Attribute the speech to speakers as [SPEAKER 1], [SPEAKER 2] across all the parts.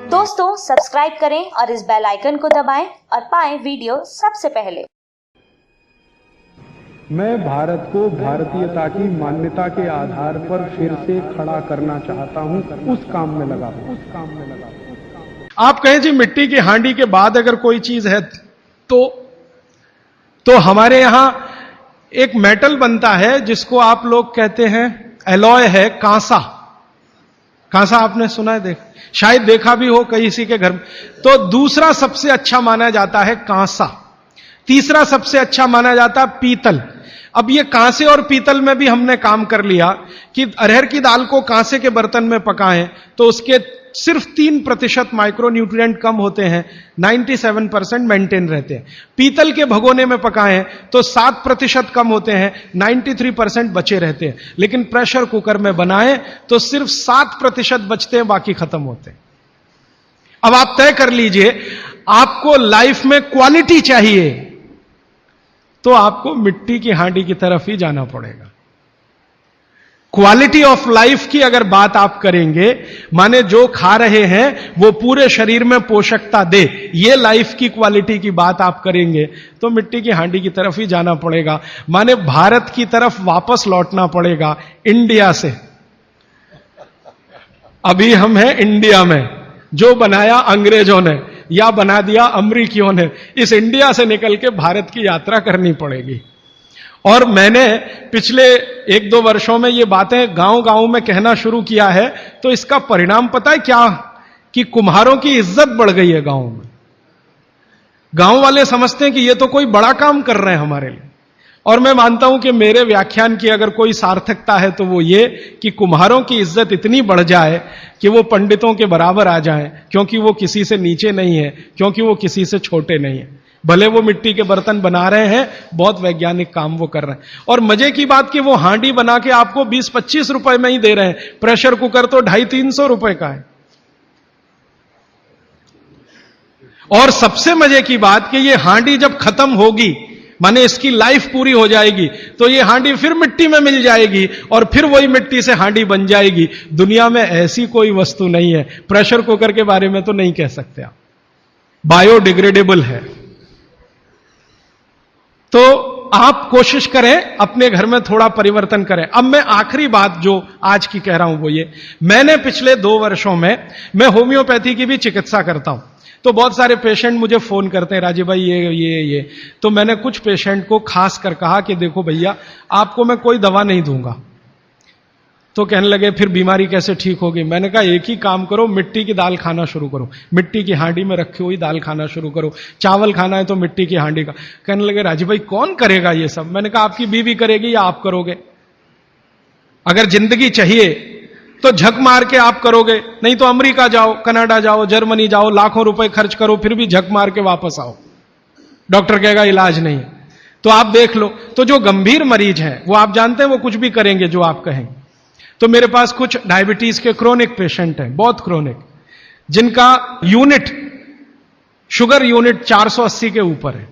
[SPEAKER 1] दोस्तों सब्सक्राइब करें और इस बेल आइकन को दबाएं और पाएं वीडियो सबसे पहले।
[SPEAKER 2] मैं भारत को भारतीयता की मान्यता के आधार पर फिर से खड़ा करना चाहता हूं, उस काम में लगा
[SPEAKER 3] आप कहें जी मिट्टी की हांडी के बाद अगर कोई चीज है तो हमारे यहां एक मेटल बनता है जिसको आप लोग कहते हैं एलॉय है, कांसा। कांसा आपने सुना है, शायद देखा भी हो किसी के घर में। तो दूसरा सबसे अच्छा माना जाता है कांसा, तीसरा सबसे अच्छा माना जाता है पीतल। अब ये कांसे और पीतल में भी हमने काम कर लिया कि अरहर की दाल को कांसे के बर्तन में पकाएं तो उसके सिर्फ 3% माइक्रोन्यूट्रिएंट कम होते हैं, 97% मेंटेन रहते हैं। पीतल के भगोने में पकाएं तो 7% कम होते हैं, 93% बचे रहते हैं। लेकिन प्रेशर कुकर में बनाएं तो सिर्फ 7% बचते हैं, बाकी खत्म होते हैं। अब आप तय कर लीजिए, आपको लाइफ में क्वालिटी चाहिए तो आपको मिट्टी की हांडी की तरफ ही जाना पड़ेगा। क्वालिटी ऑफ लाइफ की अगर बात आप करेंगे, माने जो खा रहे हैं वो पूरे शरीर में पोषकता दे, ये लाइफ की क्वालिटी की बात आप करेंगे तो मिट्टी की हांडी की तरफ ही जाना पड़ेगा। माने भारत की तरफ वापस लौटना पड़ेगा, इंडिया से। अभी हम हैं इंडिया में, जो बनाया अंग्रेजों ने या बना दिया अमरीकियों ने। इस इंडिया से निकल के भारत की यात्रा करनी पड़ेगी। और मैंने पिछले 1-2 वर्षों में ये बातें गांव-गांव में कहना शुरू किया है, तो इसका परिणाम पता है क्या, कि कुम्हारों की इज्जत बढ़ गई है गांव में। गांव वाले समझते हैं कि ये तो कोई बड़ा काम कर रहे हैं हमारे लिए। और मैं मानता हूं कि मेरे व्याख्यान की अगर कोई सार्थकता है तो वो ये कि कुम्हारों की इज्जत इतनी बढ़ जाए कि वो पंडितों के बराबर आ जाएं, क्योंकि वो किसी से नीचे नहीं है, क्योंकि वो किसी से छोटे नहीं है। भले वो मिट्टी के बर्तन बना रहे हैं, बहुत वैज्ञानिक काम वो कर रहे हैं। और मजे की बात कि वो हांडी बना के आपको 20-25 रुपए में ही दे रहे हैं, प्रेशर कुकर तो 250-300 रुपए का है। और सबसे मजे की बात कि ये हांडी जब खत्म होगी, माने इसकी लाइफ पूरी हो जाएगी, तो ये हांडी फिर मिट्टी में मिल जाएगी और फिर वही मिट्टी से हांडी बन जाएगी। दुनिया में ऐसी कोई वस्तु नहीं है। प्रेशर कुकर के बारे में तो नहीं कह सकते आप, बायोडिग्रेडेबल है। तो आप कोशिश करें अपने घर में थोड़ा परिवर्तन करें। अब मैं आखिरी बात जो आज की कह रहा हूं वो ये, मैंने पिछले 2 वर्षों में मैं होम्योपैथी की भी चिकित्सा करता हूं। तो बहुत सारे पेशेंट मुझे फोन करते हैं, राजीव भाई ये। तो मैंने कुछ पेशेंट को खास कर कहा कि देखो भैया, आपको मैं कोई दवा नहीं दूंगा। तो कहने लगे फिर बीमारी कैसे ठीक होगी? मैंने कहा एक ही काम करो, मिट्टी की दाल खाना शुरू करो, मिट्टी की हांडी में रखी हुई दाल खाना शुरू करो। चावल खाना है तो मिट्टी की हांडी का। कहने लगे राजीव भाई कौन करेगा ये सब? मैंने कहा आपकी बीवी करेगी या आप करोगे? अगर जिंदगी चाहिए तो झक मार के आप करोगे, नहीं तो अमेरिका जाओ, कनाडा जाओ, जर्मनी जाओ, लाखों रुपए खर्च करो, फिर भी झक मार के वापस आओ, डॉक्टर कहेगा इलाज नहीं। तो आप देख लो, तो जो गंभीर मरीज है वो आप जानते हैं वो कुछ भी करेंगे जो आप कहेंगे। तो मेरे पास कुछ डायबिटीज के क्रोनिक पेशेंट हैं, बहुत क्रोनिक, जिनका यूनिट, शुगर यूनिट 480 के ऊपर है।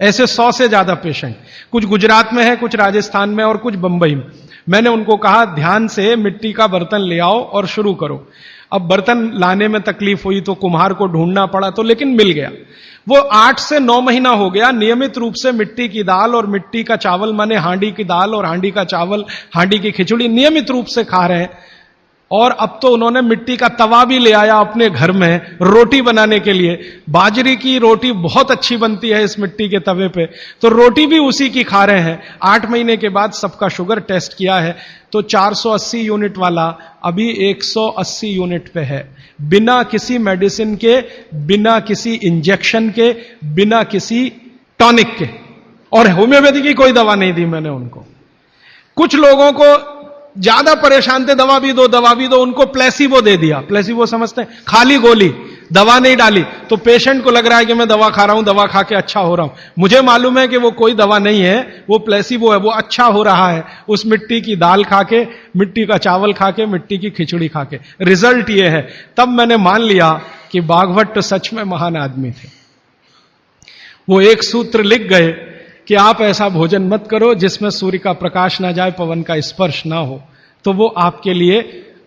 [SPEAKER 3] ऐसे 100 से ज्यादा पेशेंट, कुछ गुजरात में है, कुछ राजस्थान में और कुछ बंबई में। मैंने उनको कहा ध्यान से मिट्टी का बर्तन ले आओ और शुरू करो। अब बर्तन लाने में तकलीफ हुई तो कुम्हार को ढूंढना पड़ा, तो लेकिन मिल गया। वो 8 से 9 महीना हो गया नियमित रूप से मिट्टी की दाल और मिट्टी का चावल, माने हांडी की दाल और हांडी का चावल, हांडी की खिचड़ी नियमित रूप से खा रहे हैं। और अब तो उन्होंने मिट्टी का तवा भी ले आया अपने घर में रोटी बनाने के लिए। बाजरे की रोटी बहुत अच्छी बनती है इस मिट्टी के तवे पे, तो रोटी भी उसी की खा रहे हैं। 8 महीने के बाद सबका शुगर टेस्ट किया है तो 480 यूनिट वाला अभी 180 यूनिट पे है, बिना किसी मेडिसिन के, बिना किसी इंजेक्शन के, बिना किसी टॉनिक के। और होम्योपैथी की कोई दवा नहीं दी मैंने उनको। कुछ लोगों को ज्यादा परेशान थे, दवा भी दो, उनको प्लेसिबो दे दिया। प्लेसिबो समझते हैं, खाली गोली, दवा नहीं डाली। तो पेशेंट को लग रहा है कि मैं दवा खा रहा हूं, दवा खा के अच्छा हो रहा हूं। मुझे मालूम है कि वो कोई दवा नहीं है, वो प्लेसिबो है, वो अच्छा हो रहा है उस मिट्टी की दाल खा के, मिट्टी का चावल खा के, मिट्टी की खिचड़ी खा के। रिजल्ट ये है। तब मैंने मान लिया कि बागभट्ट सच में महान आदमी थे। वो एक सूत्र लिख गए कि आप ऐसा भोजन मत करो जिसमें सूर्य का प्रकाश ना जाए, पवन का स्पर्श ना हो। तो वो आपके लिए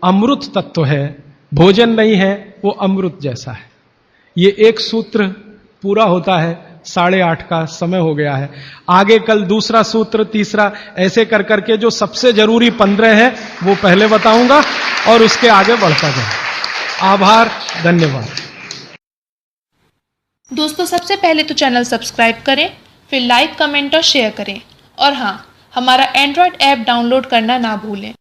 [SPEAKER 3] अमृत तत्व है, भोजन नहीं है वो अमृत जैसा है। ये एक सूत्र पूरा होता है, 8:30 का समय हो गया है। आगे कल दूसरा सूत्र, तीसरा, ऐसे कर करके जो सबसे जरूरी 15 है वो पहले बताऊंगा और उसके आगे बढ़ता जाऊंगा। आभार, धन्यवाद।
[SPEAKER 4] दोस्तों, सबसे पहले तो चैनल सब्सक्राइब करें, फिर लाइक, कमेंट और शेयर करें। और हाँ, हमारा एंड्रॉयड ऐप डाउनलोड करना ना भूलें।